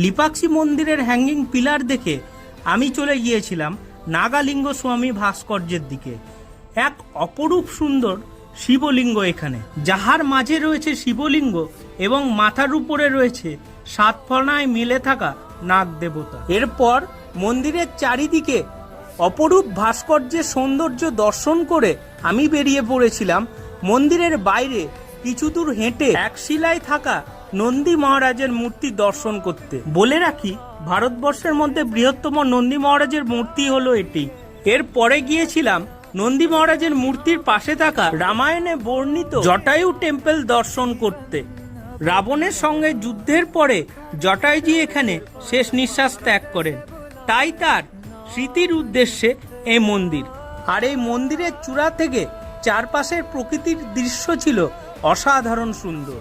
লিপাক্ষী মন্দিরের hanging pillar দেখে আমি চলে গিয়েছিলাম নাগালিঙ্গ স্বামী ভাস্কর্যের দিকে। এক অপরূপ সুন্দর শিবলিঙ্গ এখানে, যাহার মাঝে রয়েছে শিবলিঙ্গ এবং মাথার উপরে রয়েছে সাত ফনায় মিলে থাকা নাগ দেবতা। এরপর মন্দিরের চারিদিকে অপরূপ ভাস্কর্যের সৌন্দর্য দর্শন করে আমি বেরিয়ে পড়েছিলাম মন্দিরের বাইরে কিছু দূর হেঁটে এক শিলায় থাকা নন্দী মহারাজের মূর্তি দর্শন করতে। বলে রাখি, ভারতবর্ষের মধ্যে বৃহত্তম নন্দী মহারাজের মূর্তি হলো এটি। এরপরে গিয়েছিলাম নন্দী মহারাজের মূর্তির পাশে থাকা রামায়ণে বর্ণিত জটায়ু টেম্পল দর্শন করতে। রাবণের সঙ্গে যুদ্ধের পরে জটায়ুজি এখানে শেষ নিঃশ্বাস ত্যাগ করেন, তাই তার স্মৃতির উদ্দেশ্যে এই মন্দির। আর এই মন্দিরের চূড়া থেকে চারপাশের প্রকৃতির দৃশ্য ছিল অসাধারণ সুন্দর।